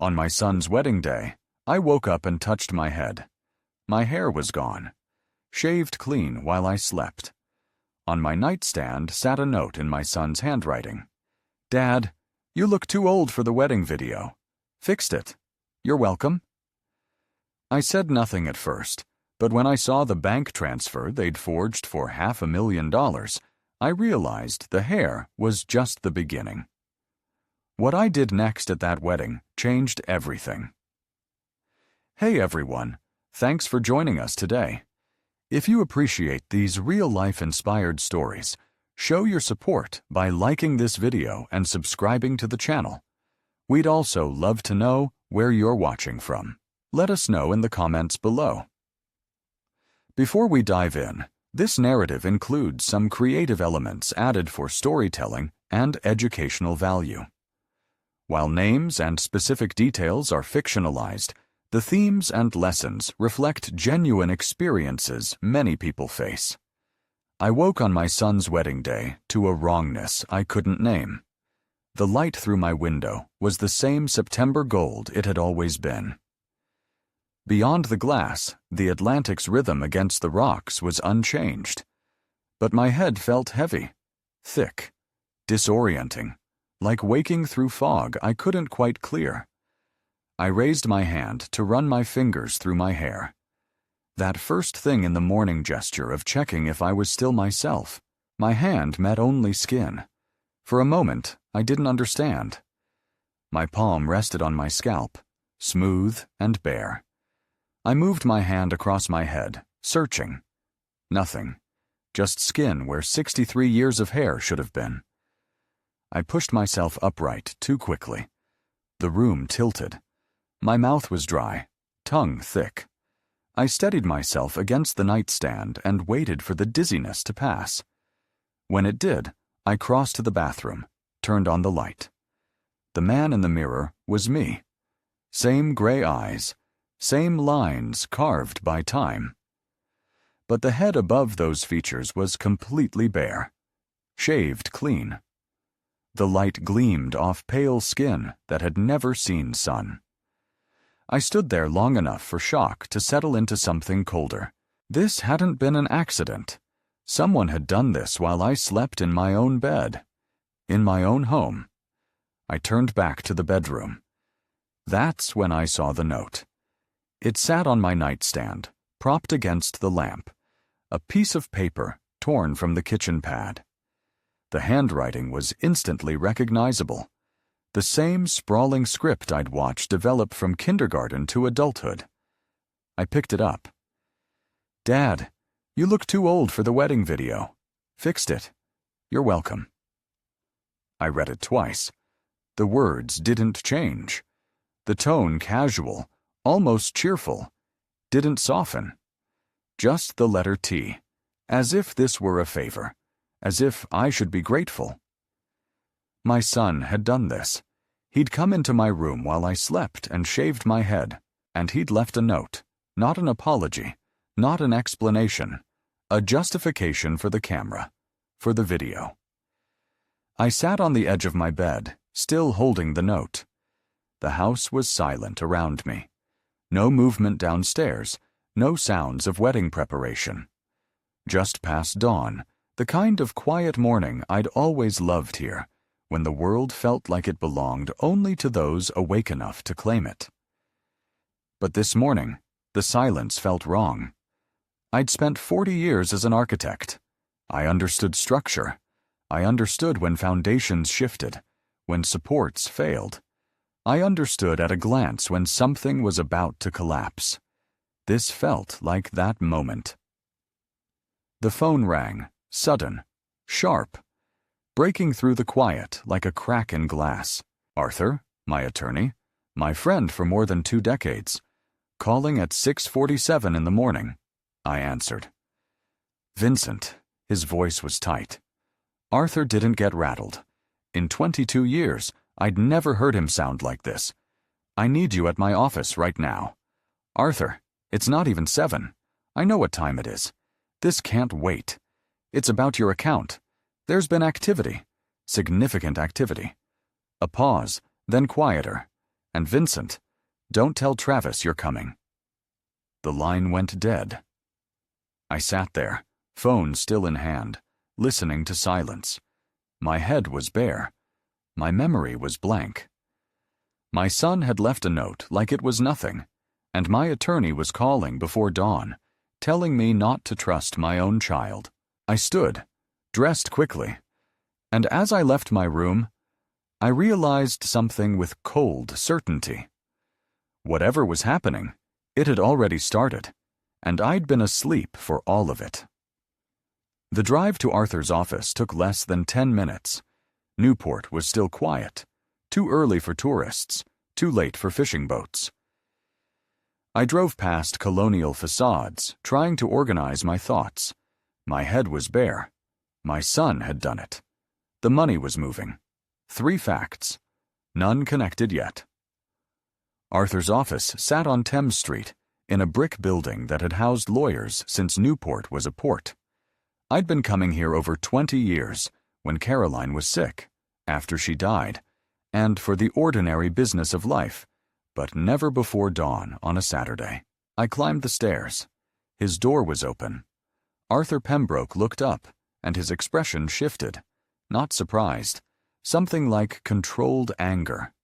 On my son's wedding day, I woke up and touched my head. My hair was gone, shaved clean while I slept. On my nightstand sat a note in my son's handwriting. "Dad, you look too old for the wedding video. Fixed it. You're welcome." I said nothing at first, but when I saw the bank transfer they'd forged for $500,000, I realized the hair was just the beginning. What I did next at that wedding changed everything. Hey everyone, thanks for joining us today. If you appreciate these real-life inspired stories, show your support by liking this video and subscribing to the channel. We'd also love to know where you're watching from. Let us know in the comments below. Before we dive in, this narrative includes some creative elements added for storytelling and educational value. While names and specific details are fictionalized, the themes and lessons reflect genuine experiences many people face. I woke on my son's wedding day to a wrongness I couldn't name. The light through my window was the same September gold it had always been. Beyond the glass, the Atlantic's rhythm against the rocks was unchanged. But my head felt heavy, thick, disorienting, like waking through fog I couldn't quite clear. I raised my hand to run my fingers through my hair. That first thing in the morning gesture of checking if I was still myself. My hand met only skin. For a moment, I didn't understand. My palm rested on my scalp, smooth and bare. I moved my hand across my head, searching. Nothing. Just skin where 63 years of hair should have been. I pushed myself upright too quickly. The room tilted. My mouth was dry, tongue thick. I steadied myself against the nightstand and waited for the dizziness to pass. When it did, I crossed to the bathroom, turned on the light. The man in the mirror was me. Same gray eyes, same lines carved by time. But the head above those features was completely bare, shaved clean. The light gleamed off pale skin that had never seen sun. I stood there long enough for shock to settle into something colder. This hadn't been an accident. Someone had done this while I slept in my own bed, in my own home. I turned back to the bedroom. That's when I saw the note. It sat on my nightstand, propped against the lamp, a piece of paper torn from the kitchen pad. The handwriting was instantly recognizable. The same sprawling script I'd watched develop from kindergarten to adulthood. I picked it up. "Dad, you look too old for the wedding video. Fixed it. You're welcome." I read it twice. The words didn't change. The tone casual, almost cheerful, didn't soften. Just the letter T, as if this were a favor, as if I should be grateful. My son had done this. He'd come into my room while I slept and shaved my head, and he'd left a note, not an apology, not an explanation, a justification for the camera, for the video. I sat on the edge of my bed, still holding the note. The house was silent around me. No movement downstairs, no sounds of wedding preparation. Just past dawn, the kind of quiet morning I'd always loved here, when the world felt like it belonged only to those awake enough to claim it. But this morning, the silence felt wrong. I'd spent 40 years as an architect. I understood structure. I understood when foundations shifted, when supports failed. I understood at a glance when something was about to collapse. This felt like that moment. The phone rang, sudden, sharp, breaking through the quiet like a crack in glass. Arthur, my attorney, my friend for more than 2 decades, calling at 6:47 in the morning. I answered. Vincent, his voice was tight. Arthur didn't get rattled. In 22 years, I'd never heard him sound like this. I need you at my office right now. Arthur, it's not even 7. I know what time it is. This can't wait. It's about your account. There's been activity, significant activity. A pause, then quieter, And Vincent, don't tell Travis you're coming. The line went dead. I sat there, phone still in hand, listening to silence. My head was bare. My memory was blank. My son had left a note like it was nothing, and my attorney was calling before dawn, telling me not to trust my own child. I stood, dressed quickly, and as I left my room, I realized something with cold certainty. Whatever was happening, it had already started, and I'd been asleep for all of it. The drive to Arthur's office took less than 10 minutes. Newport was still quiet, too early for tourists, too late for fishing boats. I drove past colonial facades, trying to organize my thoughts. My head was bare. My son had done it. The money was moving. 3 facts, none connected yet. Arthur's office sat on Thames Street, in a brick building that had housed lawyers since Newport was a port. I'd been coming here over 20 years, when Caroline was sick, after she died, and for the ordinary business of life, but never before dawn on a Saturday. I climbed the stairs. His door was open. Arthur Pembroke looked up, and his expression shifted, not surprised, something like controlled anger.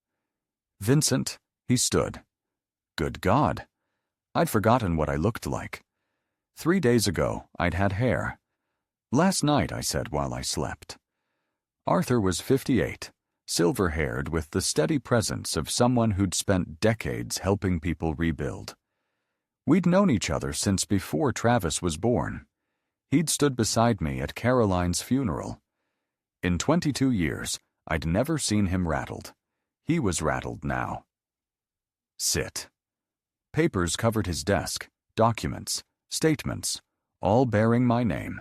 Vincent, he stood. Good God! I'd forgotten what I looked like. 3 days ago, I'd had hair. Last night, I said while I slept. Arthur was 58, silver-haired with the steady presence of someone who'd spent decades helping people rebuild. We'd known each other since before Travis was born. He'd stood beside me at Caroline's funeral. In 22 years, I'd never seen him rattled. He was rattled now. Sit. Papers covered his desk, documents, statements, all bearing my name.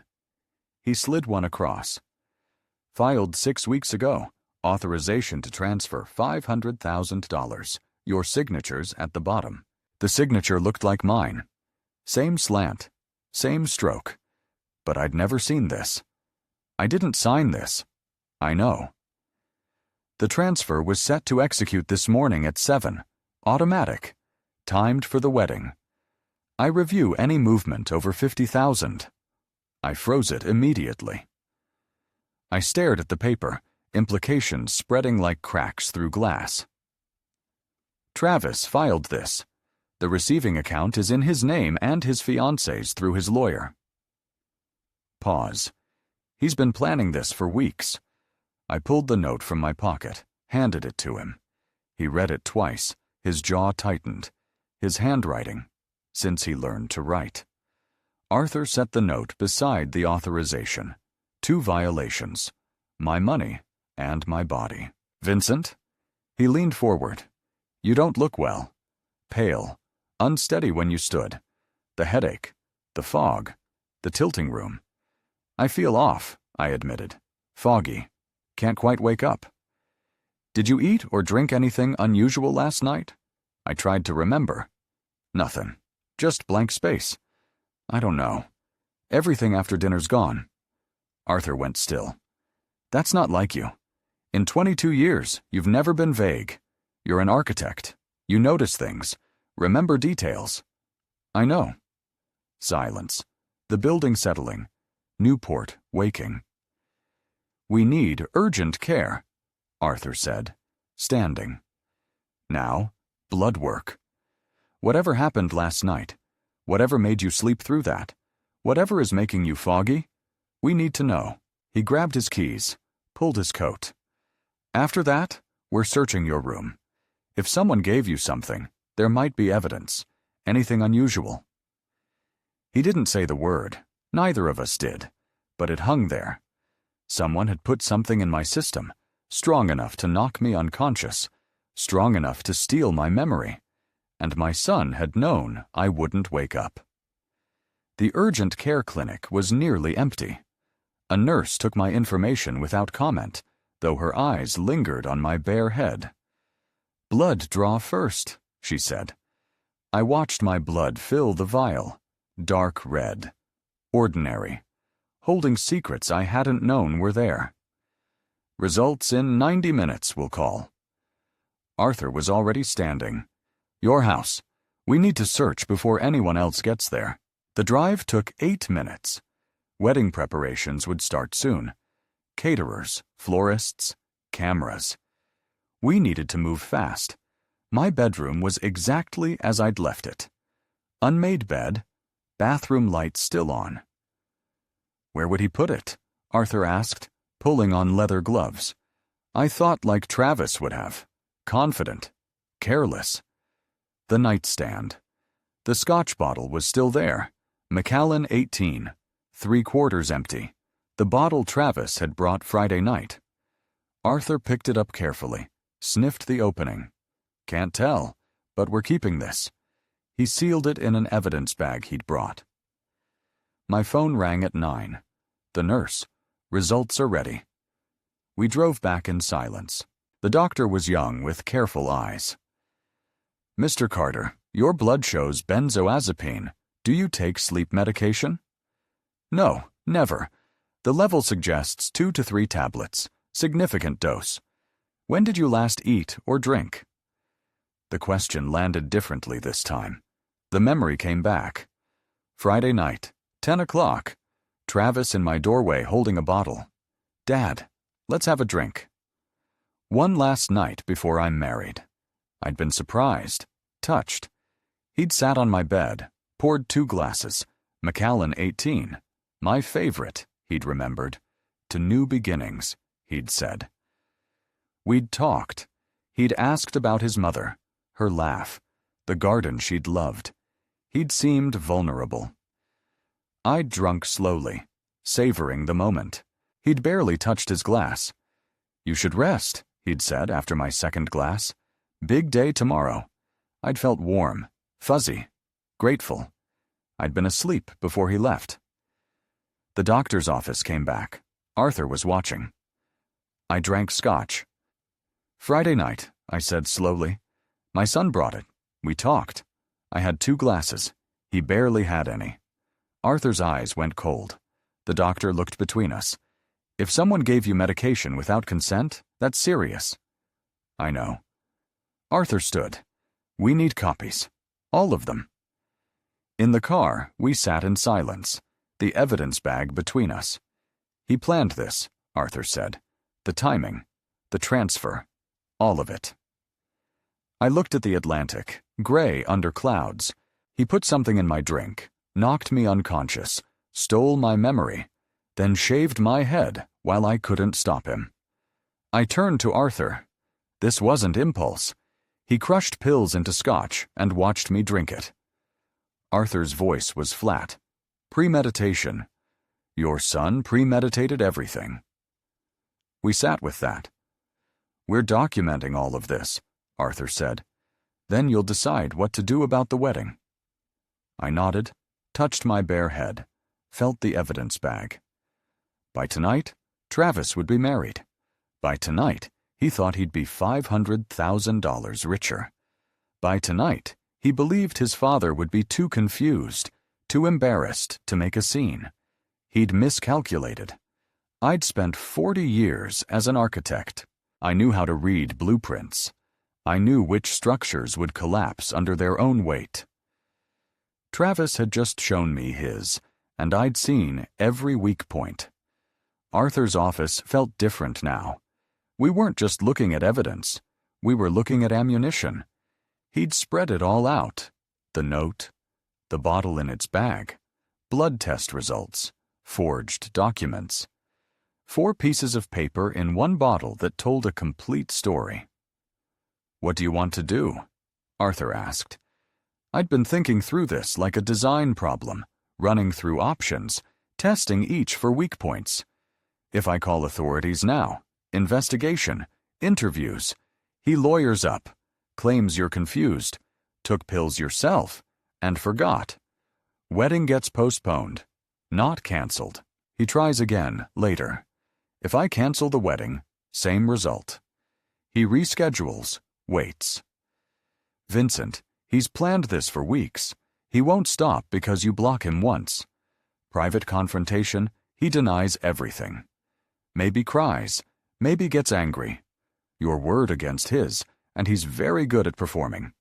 He slid one across. Filed 6 weeks ago. Authorization to transfer $500,000. Your signatures at the bottom. The signature looked like mine. Same slant, same stroke. But I'd never seen this. I didn't sign this. I know. The transfer was set to execute this morning at 7. Automatic. Timed for the wedding. I review any movement over 50,000. I froze it immediately. I stared at the paper, implications spreading like cracks through glass. Travis filed this. The receiving account is in his name and his fiance's through his lawyer. Pause. He's been planning this for weeks. I pulled the note from my pocket, handed it to him. He read it twice, his jaw tightened. His handwriting, since he learned to write. Arthur set the note beside the authorization. 2 violations. My money and my body. Vincent? He leaned forward. You don't look well. Pale. Unsteady when you stood. The headache. The fog. The tilting room. I feel off, I admitted. Foggy. Can't quite wake up. Did you eat or drink anything unusual last night? I tried to remember. Nothing. Just blank space. I don't know. Everything after dinner's gone. Arthur went still. That's not like you. In 22 years, you've never been vague. You're an architect. You notice things. Remember details. I know. Silence. The building settling. Newport waking. We need urgent care, Arthur said, standing. Now, blood work. Whatever happened last night, whatever made you sleep through that, whatever is making you foggy, we need to know. He grabbed his keys, pulled his coat. After that, we're searching your room. If someone gave you something, there might be evidence. Anything unusual. He didn't say the word. Neither of us did. But it hung there. Someone had put something in my system, strong enough to knock me unconscious, strong enough to steal my memory. And my son had known I wouldn't wake up. The urgent care clinic was nearly empty. A nurse took my information without comment, though her eyes lingered on my bare head. Blood draw first, she said. I watched my blood fill the vial, dark red, ordinary, holding secrets I hadn't known were there. Results in 90 minutes, we'll call. Arthur was already standing. "Your house. We need to search before anyone else gets there." The drive took 8 minutes. Wedding preparations would start soon. Caterers, florists, cameras. We needed to move fast. My bedroom was exactly as I'd left it. Unmade bed, bathroom light still on. "Where would he put it?" Arthur asked, pulling on leather gloves. I thought like Travis would have. Confident. Careless. The nightstand. The scotch bottle was still there. Macallan 18. 3/4 empty. The bottle Travis had brought Friday night. Arthur picked it up carefully, sniffed the opening. "Can't tell, but we're keeping this." He sealed it in an evidence bag he'd brought. My phone rang at 9. The nurse. "Results are ready." We drove back in silence. The doctor was young with careful eyes. "Mr. Carter, your blood shows benzodiazepine. Do you take sleep medication?" "No, never. The level suggests 2 to 3 tablets. Significant dose. When did you last eat or drink?" The question landed differently this time. The memory came back. Friday night, 10 o'clock. Travis in my doorway holding a bottle. "Dad, let's have a drink." One last night before I'm married. I'd been surprised, touched. He'd sat on my bed, poured 2 glasses. Macallan 18. My favorite, he'd remembered. "To new beginnings," he'd said. We'd talked. He'd asked about his mother, her laugh, the garden she'd loved. He'd seemed vulnerable. I'd drunk slowly, savoring the moment. He'd barely touched his glass. "You should rest," he'd said after my second glass. "Big day tomorrow." I'd felt warm, fuzzy, grateful. I'd been asleep before he left. The doctor's office came back. Arthur was watching. I drank scotch. "Friday night," I said slowly. "My son brought it. We talked. I had 2 glasses. He barely had any." Arthur's eyes went cold. The doctor looked between us. "If someone gave you medication without consent, that's serious." "I know." Arthur stood. "We need copies. All of them." In the car, we sat in silence, the evidence bag between us. "He planned this," Arthur said. "The timing, the transfer, all of it." I looked at the Atlantic, gray under clouds. He put something in my drink, knocked me unconscious, stole my memory, then shaved my head while I couldn't stop him. I turned to Arthur. This wasn't impulse. He crushed pills into scotch and watched me drink it. Arthur's voice was flat. "Premeditation. Your son premeditated everything." We sat with that. "We're documenting all of this," Arthur said. "Then you'll decide what to do about the wedding." I nodded, touched my bare head, felt the evidence bag. By tonight, Travis would be married. By tonight, he thought he'd be $500,000 richer. By tonight, he believed his father would be too confused, too embarrassed to make a scene. He'd miscalculated. I'd spent 40 years as an architect. I knew how to read blueprints. I knew which structures would collapse under their own weight. Travis had just shown me his, and I'd seen every weak point. Arthur's office felt different now. We weren't just looking at evidence. We were looking at ammunition. He'd spread it all out. The note, the bottle in its bag, blood test results, forged documents. 4 pieces of paper in one bottle that told a complete story. "What do you want to do?" Arthur asked. I'd been thinking through this like a design problem, running through options, testing each for weak points. If I call authorities now, investigation, interviews, he lawyers up, claims you're confused, took pills yourself, and forgot. Wedding gets postponed, not canceled. He tries again later. If I cancel the wedding, same result. He reschedules, waits. "Vincent, he's planned this for weeks. He won't stop because you block him once." Private confrontation, he denies everything. Maybe cries, maybe gets angry. Your word against his, and he's very good at performing.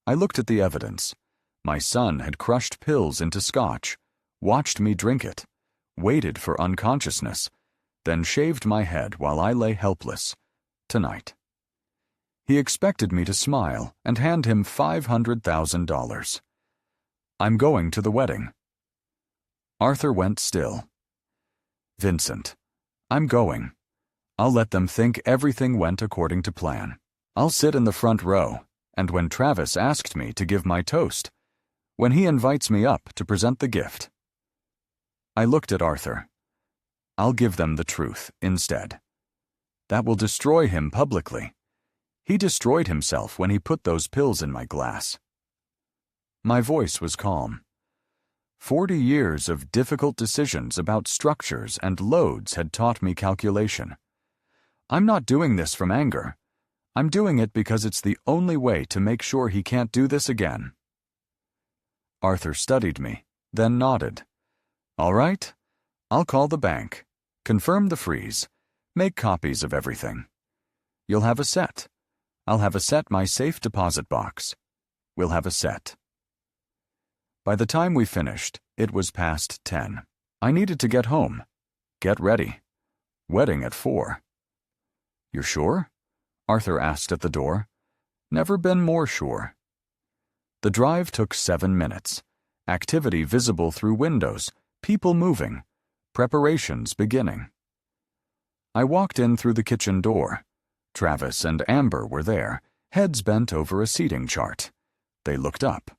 I looked at the evidence. My son had crushed pills into scotch, watched me drink it, waited for unconsciousness, then shaved my head while I lay helpless, tonight. He expected me to smile and hand him $500,000. I'm going to the wedding. Arthur went still. Vincent, I'm going. I'll let them think everything went according to plan. I'll sit in the front row, and when Travis asked me to give my toast, when he invites me up to present the gift. I looked at Arthur. I'll give them the truth instead. That will destroy him publicly. He destroyed himself when he put those pills in my glass. My voice was calm. 40 years of difficult decisions about structures and loads had taught me calculation. I'm not doing this from anger. I'm doing it because it's the only way to make sure he can't do this again. Arthur studied me, then nodded. All right, I'll call the bank, confirm the freeze, make copies of everything. You'll have a set. I'll have a set my safe deposit box. We'll have a set. By the time we finished, it was past 10. I needed to get home. Get ready. Wedding at 4. You're sure? Arthur asked at the door. Never been more sure. The drive took 7 minutes. Activity visible through windows, people moving, preparations beginning. I walked in through the kitchen door. Travis and Amber were there, heads bent over a seating chart. They looked up.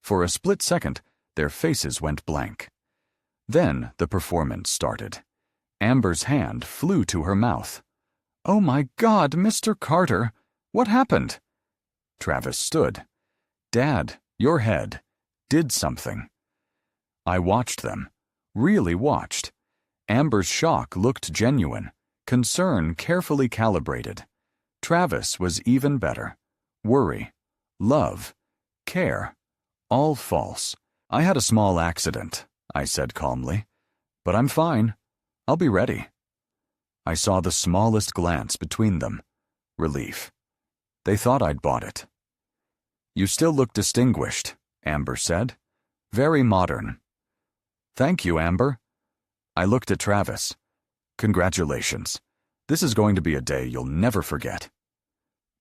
For a split second, their faces went blank. Then the performance started. Amber's hand flew to her mouth. Oh my God, Mr. Carter, what happened? Travis stood. Dad, your head, did something. I watched them, really watched. Amber's shock looked genuine, concern carefully calibrated. Travis was even better. Worry, love, care, all false. I had a small accident, I said calmly. But I'm fine. I'll be ready. I saw the smallest glance between them. Relief. They thought I'd bought it. You still look distinguished, Amber said. Very modern. Thank you, Amber. I looked at Travis. Congratulations. This is going to be a day you'll never forget.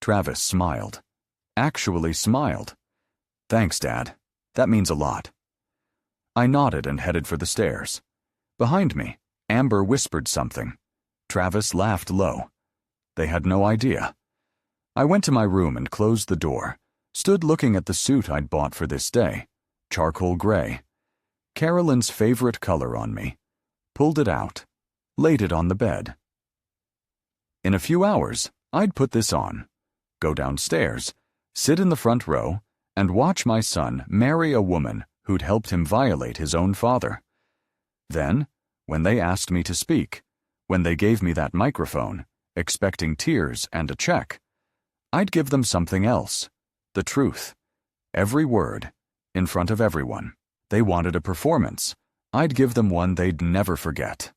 Travis smiled. Actually smiled. Thanks, Dad. That means a lot. I nodded and headed for the stairs. Behind me, Amber whispered something. Travis laughed low. They had no idea. I went to my room and closed the door, stood looking at the suit I'd bought for this day, charcoal gray. Carolyn's favorite color on me. Pulled it out, laid it on the bed. In a few hours, I'd put this on, go downstairs, sit in the front row, and watch my son marry a woman who'd helped him violate his own father. Then, when they asked me to speak, when they gave me that microphone, expecting tears and a check, I'd give them something else, the truth, every word, in front of everyone. They wanted a performance. I'd give them one they'd never forget.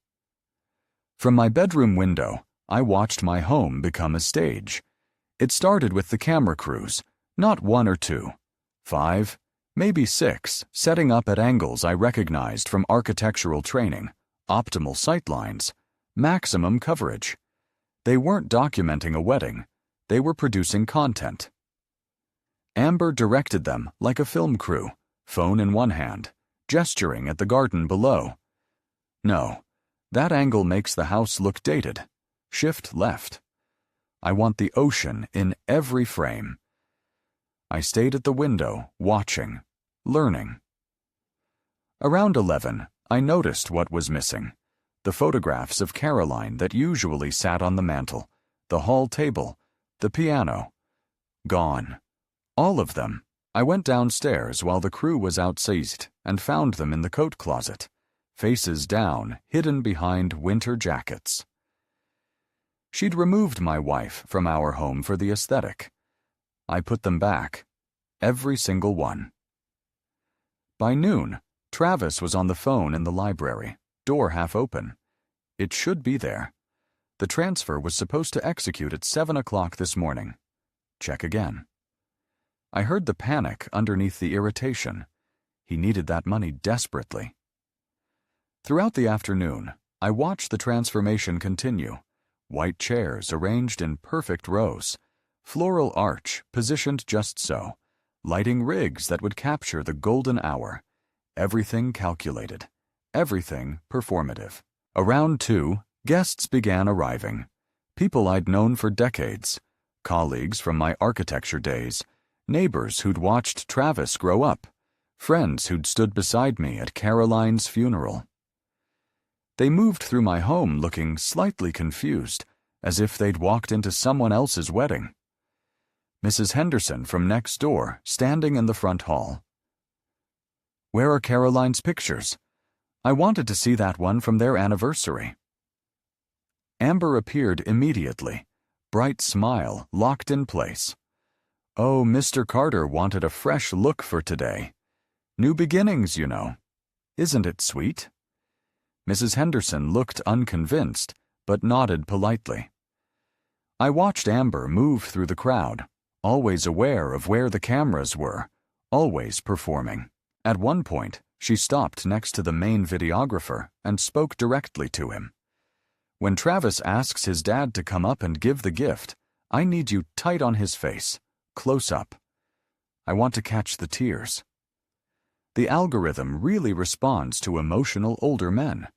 From my bedroom window, I watched my home become a stage. It started with the camera crews, not 1 or 2, 5, maybe 6, setting up at angles I recognized from architectural training, optimal sightlines, maximum coverage. They weren't documenting a wedding. They were producing content. Amber directed them like a film crew, phone in one hand, gesturing at the garden below. No, that angle makes the house look dated. Shift left. I want the ocean in every frame. I stayed at the window, watching, learning. Around 11, I noticed what was missing. The photographs of Caroline that usually sat on the mantel, the hall table, the piano. Gone. All of them. I went downstairs while the crew was outsized and found them in the coat closet, faces down, hidden behind winter jackets. She'd removed my wife from our home for the aesthetic. I put them back. Every single one. By noon, Travis was on the phone in the library, door half open. It should be there. The transfer was supposed to execute at 7 o'clock this morning. Check again. I heard the panic underneath the irritation. He needed that money desperately. Throughout the afternoon, I watched the transformation continue. White chairs arranged in perfect rows, floral arch positioned just so, lighting rigs that would capture the golden hour. Everything calculated, everything performative. Around 2, guests began arriving. People I'd known for decades, colleagues from my architecture days, neighbors who'd watched Travis grow up, friends who'd stood beside me at Caroline's funeral. They moved through my home looking slightly confused, as if they'd walked into someone else's wedding. Mrs. Henderson from next door, standing in the front hall. "Where are Caroline's pictures? I wanted to see that one from their anniversary." Amber appeared immediately, bright smile locked in place. "Oh, Mr. Carter wanted a fresh look for today. New beginnings, you know. Isn't it sweet?" Mrs. Henderson looked unconvinced, but nodded politely. I watched Amber move through the crowd, always aware of where the cameras were, always performing. At one point, she stopped next to the main videographer and spoke directly to him. "When Travis asks his dad to come up and give the gift, I need you tight on his face, close up. I want to catch the tears." The algorithm really responds to emotional older men.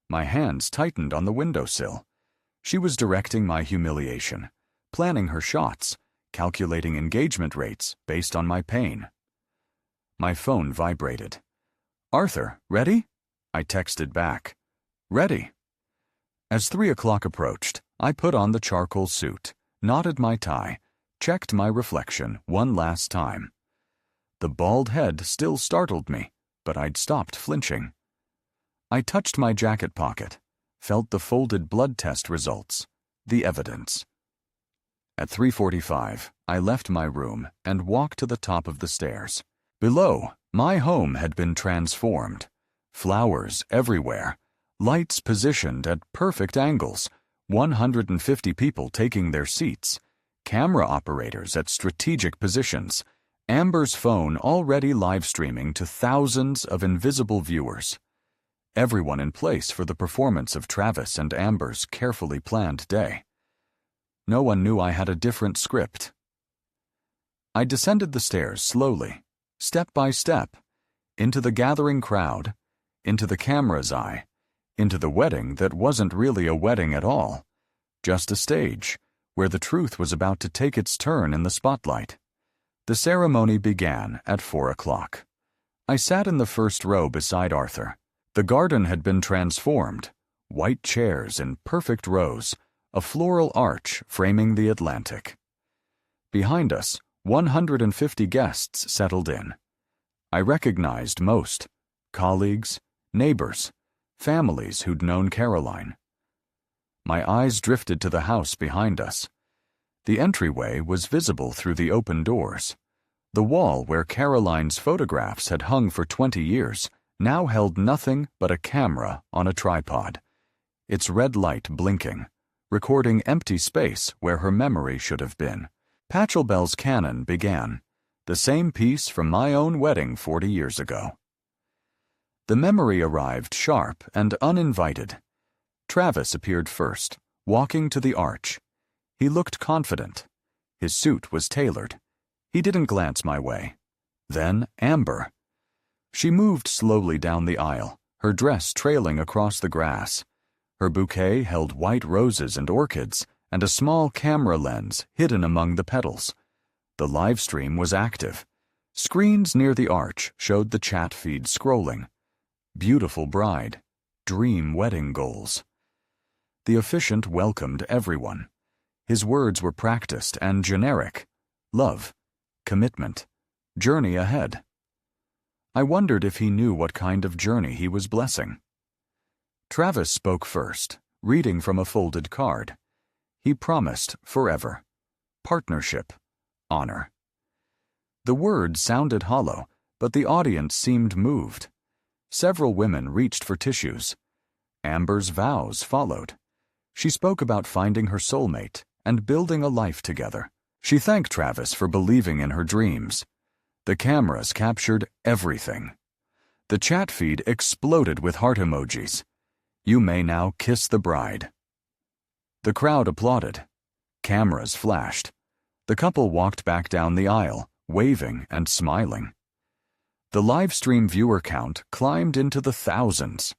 My hands tightened on the windowsill. She was directing my humiliation, planning her shots, calculating engagement rates based on my pain. My phone vibrated. "Arthur, ready?" I texted back. "Ready." As 3 o'clock approached, I put on the charcoal suit, knotted my tie, checked my reflection one last time. The bald head still startled me, but I'd stopped flinching. I touched my jacket pocket, felt the folded blood test results, the evidence. At 3:45, I left my room and walked to the top of the stairs. Below, my home had been transformed. Flowers everywhere, lights positioned at perfect angles, 150 people taking their seats, camera operators at strategic positions, Amber's phone already live streaming to thousands of invisible viewers. Everyone in place for the performance of Travis and Amber's carefully planned day. No one knew I had a different script. I descended the stairs slowly, step by step, into the gathering crowd, into the camera's eye, into the wedding that wasn't really a wedding at all, just a stage where the truth was about to take its turn in the spotlight. The ceremony began at 4 o'clock. I sat in the first row beside Arthur. The garden had been transformed, white chairs in perfect rows, a floral arch framing the Atlantic. Behind us, 150 guests settled in. I recognized most, colleagues, neighbors, families who'd known Caroline. My eyes drifted to the house behind us. The entryway was visible through the open doors. The wall where Caroline's photographs had hung for 20 years now held nothing but a camera on a tripod, its red light blinking, recording empty space where her memory should have been. Pachelbel's canon began, the same piece from my own wedding 40 years ago. The memory arrived sharp and uninvited. Travis appeared first, walking to the arch. He looked confident. His suit was tailored. He didn't glance my way. Then Amber. She moved slowly down the aisle, her dress trailing across the grass. Her bouquet held white roses and orchids, and a small camera lens hidden among the petals. The live stream was active. Screens near the arch showed the chat feed scrolling. Beautiful bride. Dream wedding goals. The officiant welcomed everyone. His words were practiced and generic. Love. Commitment. Journey ahead. I wondered if he knew what kind of journey he was blessing. Travis spoke first, reading from a folded card. He promised forever. Partnership. Honor. The words sounded hollow, but the audience seemed moved. Several women reached for tissues. Amber's vows followed. She spoke about finding her soulmate and building a life together. She thanked Travis for believing in her dreams. The cameras captured everything. The chat feed exploded with heart emojis. You may now kiss the bride. The crowd applauded. Cameras flashed. The couple walked back down the aisle, waving and smiling. The live stream viewer count climbed into the thousands.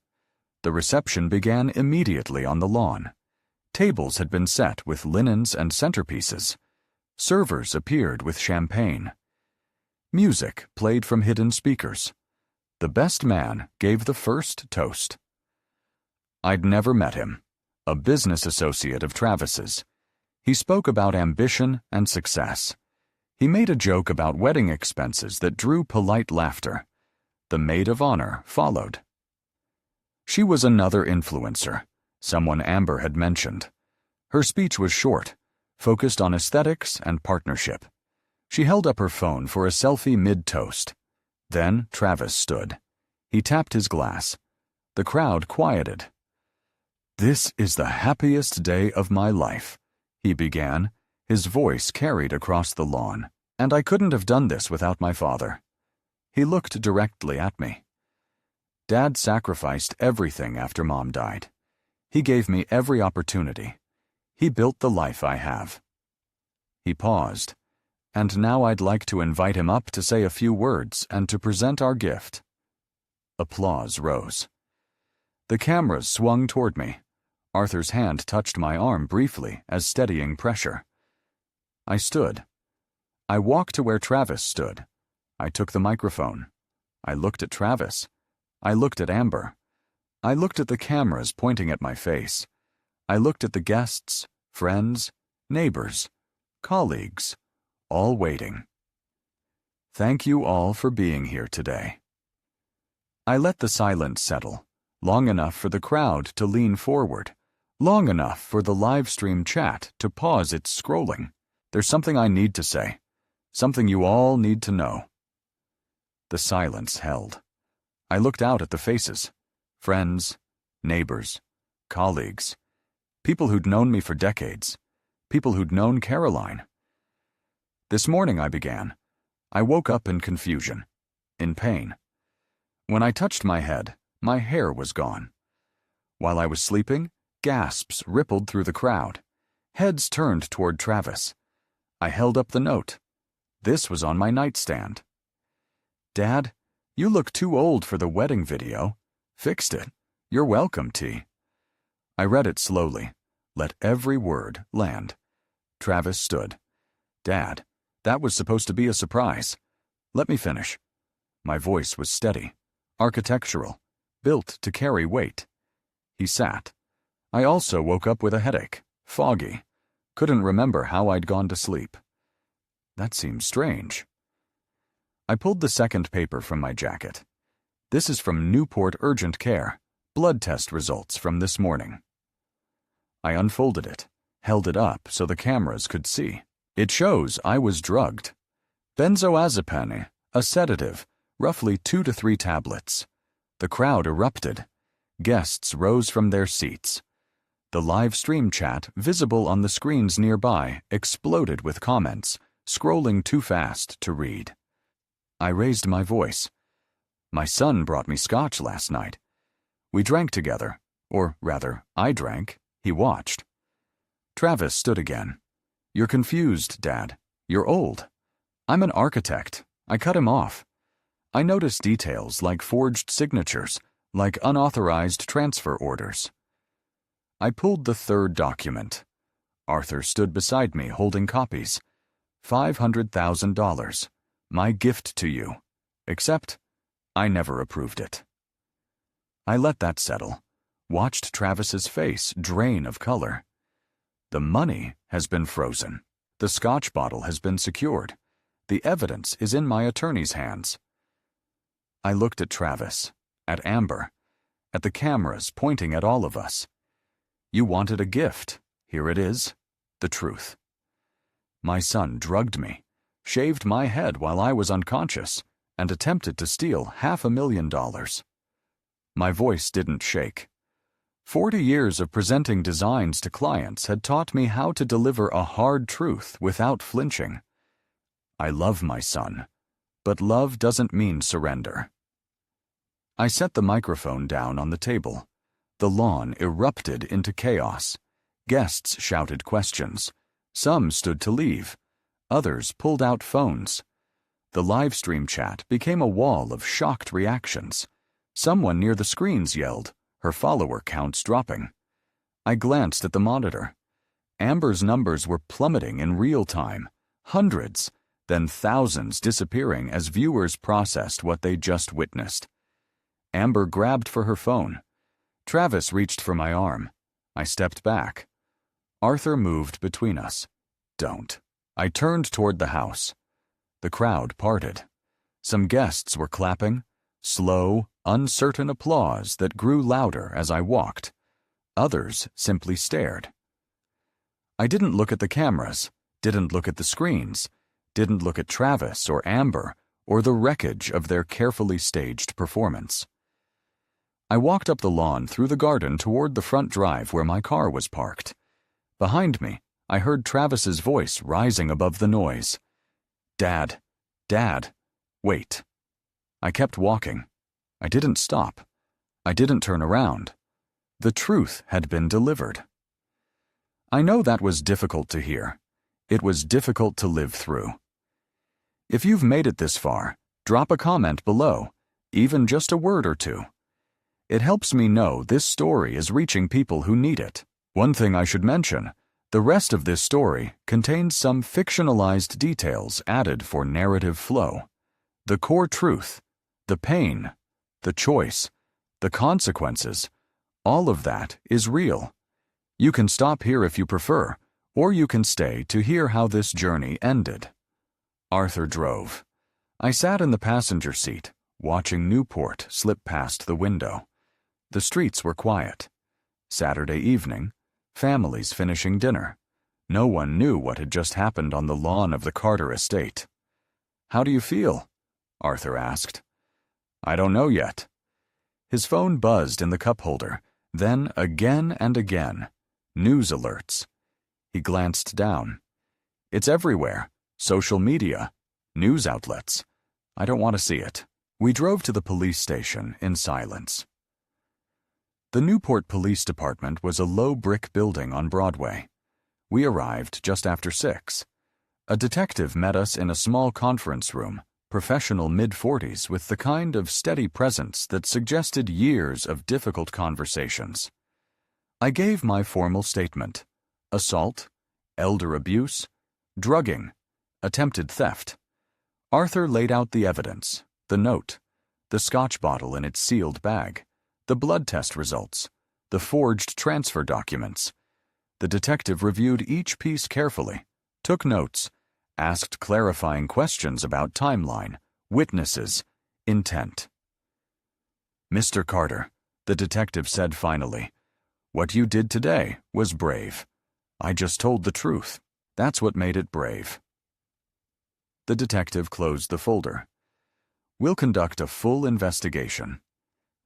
The reception began immediately on the lawn. Tables had been set with linens and centerpieces. Servers appeared with champagne. Music played from hidden speakers. The best man gave the first toast. I'd never met him, a business associate of Travis's. He spoke about ambition and success. He made a joke about wedding expenses that drew polite laughter. The maid of honor followed. She was another influencer, someone Amber had mentioned. Her speech was short, focused on aesthetics and partnership. She held up her phone for a selfie mid-toast. Then Travis stood. He tapped his glass. The crowd quieted. "This is the happiest day of my life," he began, his voice carried across the lawn. "And I couldn't have done this without my father." He looked directly at me. Dad sacrificed everything after Mom died. He gave me every opportunity. He built the life I have. He paused. And now I'd like to invite him up to say a few words and to present our gift. Applause rose. The cameras swung toward me. Arthur's hand touched my arm briefly as steadying pressure. I stood. I walked to where Travis stood. I took the microphone. I looked at Travis. I looked at Amber. I looked at the cameras pointing at my face. I looked at the guests, friends, neighbors, colleagues, all waiting. Thank you all for being here today. I let the silence settle, long enough for the crowd to lean forward, long enough for the live stream chat to pause its scrolling. There's something I need to say, something you all need to know. The silence held. I looked out at the faces, friends, neighbors, colleagues, people who'd known me for decades, people who'd known Caroline. This morning, I began. I woke up in confusion, in pain. When I touched my head, my hair was gone. While I was sleeping, gasps rippled through the crowd. Heads turned toward Travis. I held up the note. This was on my nightstand. "Dad, you look too old for the wedding video. Fixed it. You're welcome, T." I read it slowly, let every word land. Travis stood. "Dad, that was supposed to be a surprise. Let me finish." My voice was steady, architectural, built to carry weight. He sat. I also woke up with a headache, foggy. Couldn't remember how I'd gone to sleep. That seems strange. I pulled the second paper from my jacket. This is from Newport Urgent Care, blood test results from this morning. I unfolded it, held it up so the cameras could see. It shows I was drugged. Benzoazepine, a sedative, roughly 2 to 3 tablets. The crowd erupted. Guests rose from their seats. The live stream chat, visible on the screens nearby, exploded with comments, scrolling too fast to read. I raised my voice. "My son brought me scotch last night. We drank together, or rather, I drank, he watched." Travis stood again. "You're confused, Dad. You're old. I'm an architect. I cut him off. I noticed details like forged signatures, like unauthorized transfer orders." I pulled the third document. Arthur stood beside me holding copies. $500,000. My gift to you. Except, I never approved it. I let that settle. Watched Travis's face drain of color. The money has been frozen. The scotch bottle has been secured. The evidence is in my attorney's hands. I looked at Travis, at Amber, at the cameras pointing at all of us. You wanted a gift. Here it is. The truth. My son drugged me, shaved my head while I was unconscious, and attempted to steal $500,000. My voice didn't shake. 40 years of presenting designs to clients had taught me how to deliver a hard truth without flinching. I love my son, but love doesn't mean surrender. I set the microphone down on the table. The lawn erupted into chaos. Guests shouted questions. Some stood to leave. Others pulled out phones. The live stream chat became a wall of shocked reactions. Someone near the screens yelled, her follower counts dropping. I glanced at the monitor. Amber's numbers were plummeting in real time, hundreds, then thousands disappearing as viewers processed what they just witnessed. Amber grabbed for her phone. Travis reached for my arm. I stepped back. Arthur moved between us. Don't. I turned toward the house. The crowd parted. Some guests were clapping, slow, uncertain applause that grew louder as I walked. Others simply stared. I didn't look at the cameras, didn't look at the screens, didn't look at Travis or Amber or the wreckage of their carefully staged performance. I walked up the lawn through the garden toward the front drive where my car was parked. Behind me, I heard Travis's voice rising above the noise. Dad, Dad, wait. I kept walking. I didn't stop. I didn't turn around. The truth had been delivered. I know that was difficult to hear. It was difficult to live through. If you've made it this far, drop a comment below, even just a word or two. It helps me know this story is reaching people who need it. One thing I should mention, the rest of this story contains some fictionalized details added for narrative flow. The core truth, the pain, the choice, the consequences, all of that is real. You can stop here if you prefer, or you can stay to hear how this journey ended. Arthur drove. I sat in the passenger seat, watching Newport slip past the window. The streets were quiet. Saturday evening, families finishing dinner. No one knew what had just happened on the lawn of the Carter estate. "How do you feel?" Arthur asked. "I don't know yet." His phone buzzed in the cup holder, then again and again. News alerts. He glanced down. It's everywhere. Social media. News outlets. I don't want to see it. We drove to the police station in silence. The Newport Police Department was a low brick building on Broadway. We arrived just after 6. A detective met us in a small conference room, professional mid-40s with the kind of steady presence that suggested years of difficult conversations. I gave my formal statement: assault, elder abuse, drugging, attempted theft. Arthur laid out the evidence, the note, the scotch bottle in its sealed bag, the blood test results, the forged transfer documents. The detective reviewed each piece carefully, took notes, asked clarifying questions about timeline, witnesses, intent. "Mr. Carter," the detective said finally, "what you did today was brave. I just told the truth. That's what made it brave." The detective closed the folder. "We'll conduct a full investigation.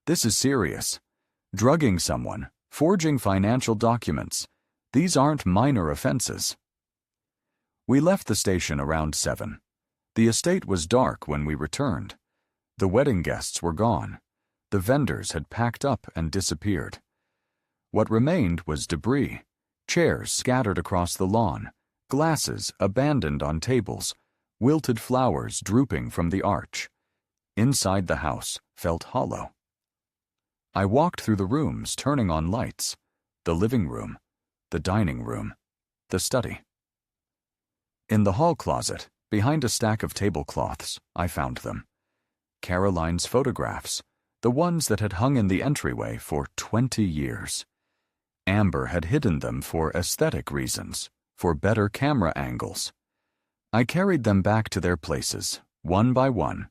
This is serious. Drugging someone, forging financial documents, these aren't minor offenses." We left the station around 7. The estate was dark when we returned. The wedding guests were gone. The vendors had packed up and disappeared. What remained was debris, chairs scattered across the lawn, glasses abandoned on tables, wilted flowers drooping from the arch. Inside the house felt hollow. I walked through the rooms, turning on lights. The living room, the dining room, the study. In the hall closet, behind a stack of tablecloths, I found them. Caroline's photographs, the ones that had hung in the entryway for 20 years. Amber had hidden them for aesthetic reasons, for better camera angles. I carried them back to their places, one by one.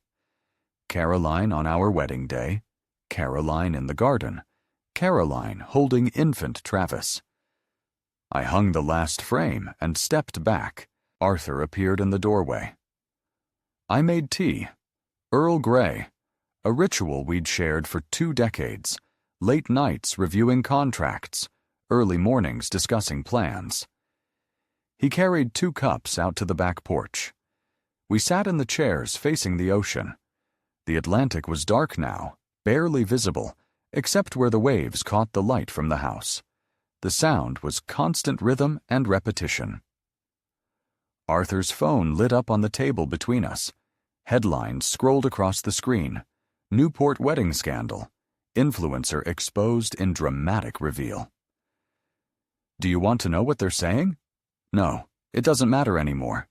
Caroline on our wedding day, Caroline in the garden, Caroline holding infant Travis. I hung the last frame and stepped back. Arthur appeared in the doorway. I made tea, Earl Grey, a ritual we'd shared for 2 decades, late nights reviewing contracts, early mornings discussing plans. He carried 2 cups out to the back porch. We sat in the chairs facing the ocean. The Atlantic was dark now, barely visible, except where the waves caught the light from the house. The sound was constant rhythm and repetition. Arthur's phone lit up on the table between us. Headlines scrolled across the screen. Newport wedding scandal. Influencer exposed in dramatic reveal. Do you want to know what they're saying? No, it doesn't matter anymore.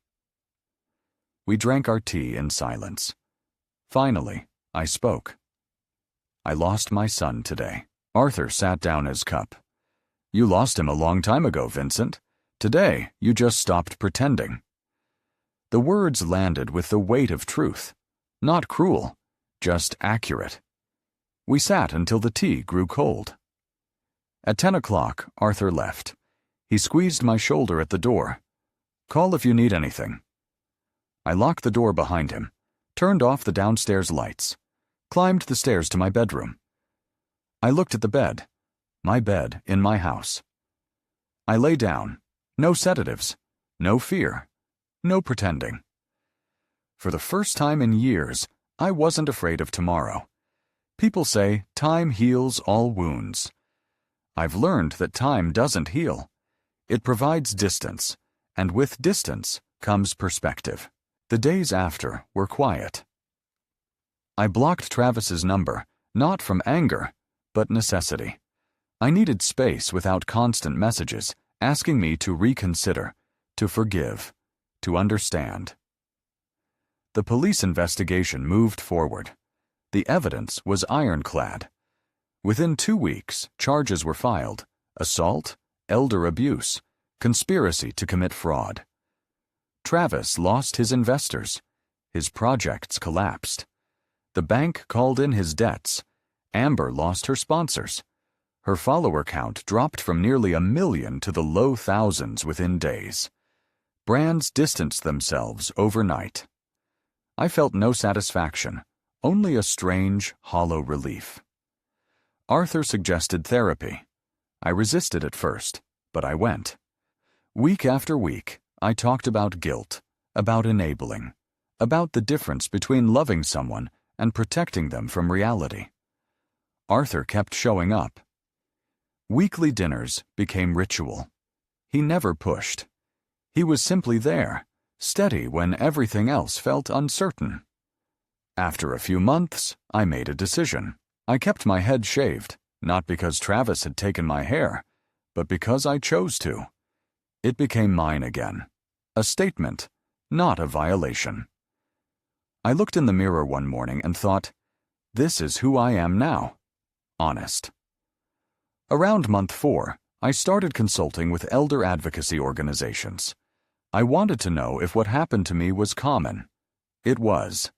We drank our tea in silence. Finally, I spoke. I lost my son today. Arthur sat down his cup. You lost him a long time ago, Vincent. Today, you just stopped pretending. The words landed with the weight of truth. Not cruel, just accurate. We sat until the tea grew cold. At 10 o'clock, Arthur left. He squeezed my shoulder at the door. Call if you need anything. I locked the door behind him, turned off the downstairs lights, climbed the stairs to my bedroom. I looked at the bed, my bed in my house. I lay down, no sedatives, no fear, no pretending. For the first time in years, I wasn't afraid of tomorrow. People say time heals all wounds. I've learned that time doesn't heal. It provides distance, and with distance comes perspective. The days after were quiet. I blocked Travis's number, not from anger, but necessity. I needed space without constant messages, asking me to reconsider, to forgive, to understand. The police investigation moved forward. The evidence was ironclad. Within 2 weeks, charges were filed: assault, elder abuse, conspiracy to commit fraud. Travis lost his investors. His projects collapsed. The bank called in his debts. Amber lost her sponsors. Her follower count dropped from nearly 1 million to the low thousands within days. Brands distanced themselves overnight. I felt no satisfaction, only a strange, hollow relief. Arthur suggested therapy. I resisted at first, but I went. Week after week, I talked about guilt, about enabling, about the difference between loving someone and protecting them from reality. Arthur kept showing up. Weekly dinners became ritual. He never pushed. He was simply there, steady when everything else felt uncertain. After a few months, I made a decision. I kept my head shaved, not because Travis had taken my hair, but because I chose to. It became mine again. A statement, not a violation. I looked in the mirror one morning and thought, this is who I am now. Honest. Around month 4, I started consulting with elder advocacy organizations. I wanted to know if what happened to me was common. It was.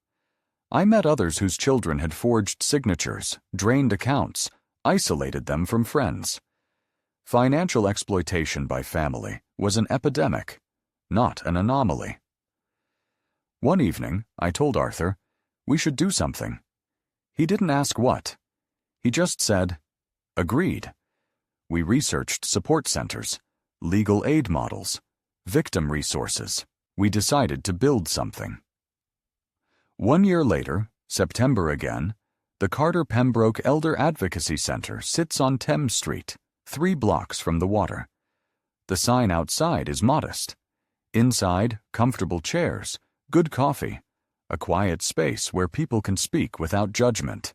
I met others whose children had forged signatures, drained accounts, isolated them from friends. Financial exploitation by family was an epidemic, not an anomaly. One evening, I told Arthur, we should do something. He didn't ask what. He just said, agreed. We researched support centers, legal aid models, victim resources. We decided to build something. 1 year later, September again, the Carter Pembroke Elder Advocacy Center sits on Thames Street, 3 blocks from the water. The sign outside is modest. Inside, comfortable chairs, good coffee, a quiet space where people can speak without judgment.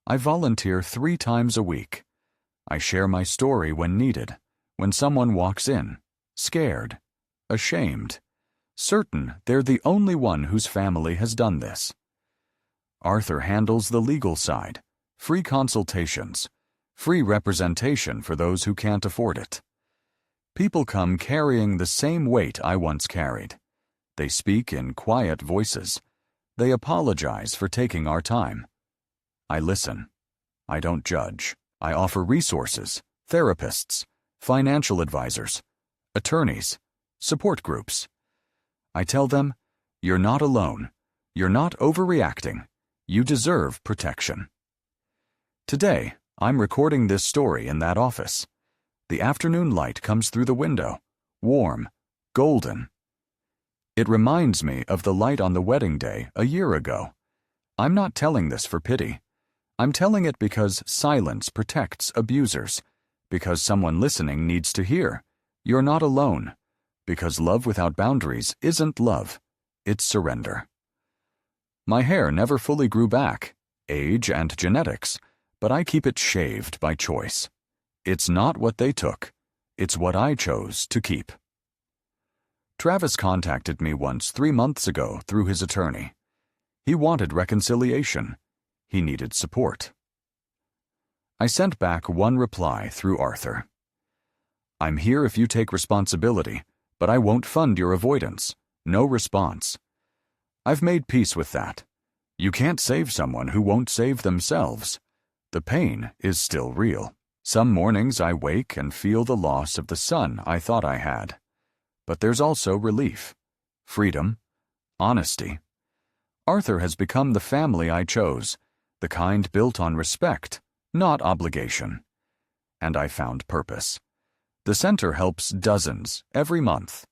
I volunteer 3 times a week. I share my story when needed, when someone walks in, scared, ashamed, certain they're the only one whose family has done this. Arthur handles the legal side, free consultations, free representation for those who can't afford it. People come carrying the same weight I once carried. They speak in quiet voices. They apologize for taking our time. I listen. I don't judge. I offer resources, therapists, financial advisors, attorneys, support groups. I tell them, you're not alone. You're not overreacting. You deserve protection. Today, I'm recording this story in that office. The afternoon light comes through the window, warm, golden. It reminds me of the light on the wedding day a year ago. I'm not telling this for pity. I'm telling it because silence protects abusers, because someone listening needs to hear. You're not alone. Because love without boundaries isn't love. It's surrender. My hair never fully grew back, age and genetics, but I keep it shaved by choice. It's not what they took. It's what I chose to keep. Travis contacted me once 3 months ago through his attorney. He wanted reconciliation. He needed support. I sent back one reply through Arthur. I'm here if you take responsibility, but I won't fund your avoidance. No response. I've made peace with that. You can't save someone who won't save themselves. The pain is still real. Some mornings I wake and feel the loss of the son I thought I had. But there's also relief, freedom, honesty. Arthur has become the family I chose, the kind built on respect, not obligation. And I found purpose. The center helps dozens every month.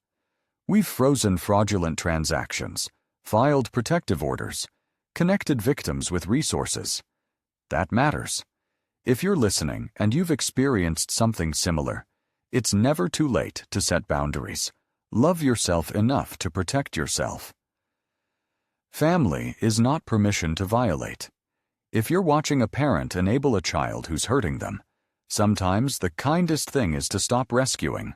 We've frozen fraudulent transactions, filed protective orders, connected victims with resources. That matters. If you're listening and you've experienced something similar, it's never too late to set boundaries. Love yourself enough to protect yourself. Family is not permission to violate. If you're watching a parent enable a child who's hurting them, sometimes the kindest thing is to stop rescuing.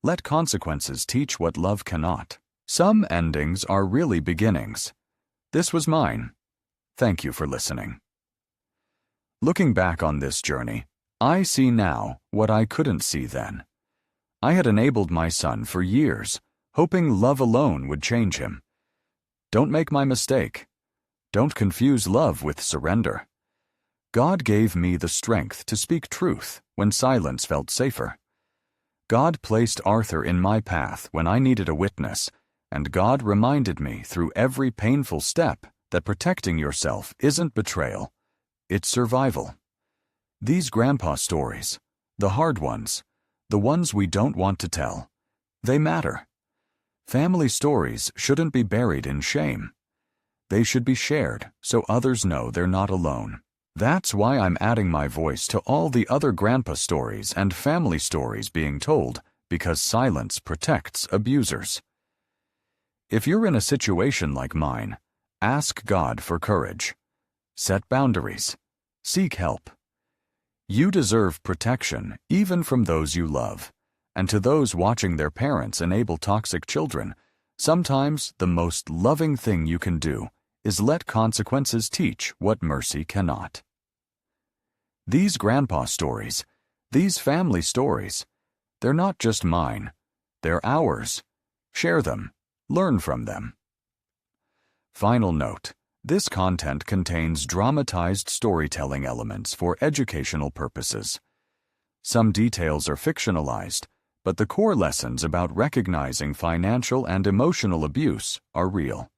Let consequences teach what love cannot. Some endings are really beginnings. This was mine. Thank you for listening. Looking back on this journey, I see now what I couldn't see then. I had enabled my son for years, hoping love alone would change him. Don't make my mistake. Don't confuse love with surrender. God gave me the strength to speak truth when silence felt safer. God placed Arthur in my path when I needed a witness, and God reminded me through every painful step that protecting yourself isn't betrayal, it's survival. These grandpa stories, the hard ones, the ones we don't want to tell, they matter. Family stories shouldn't be buried in shame. They should be shared so others know they're not alone. That's why I'm adding my voice to all the other grandpa stories and family stories being told, because silence protects abusers. If you're in a situation like mine, ask God for courage. Set boundaries. Seek help. You deserve protection even from those you love. And to those watching their parents enable toxic children, sometimes the most loving thing you can do is let consequences teach what mercy cannot. These grandpa stories, these family stories, they're not just mine, they're ours. Share them, learn from them. Final note, this content contains dramatized storytelling elements for educational purposes. Some details are fictionalized, but the core lessons about recognizing financial and emotional abuse are real.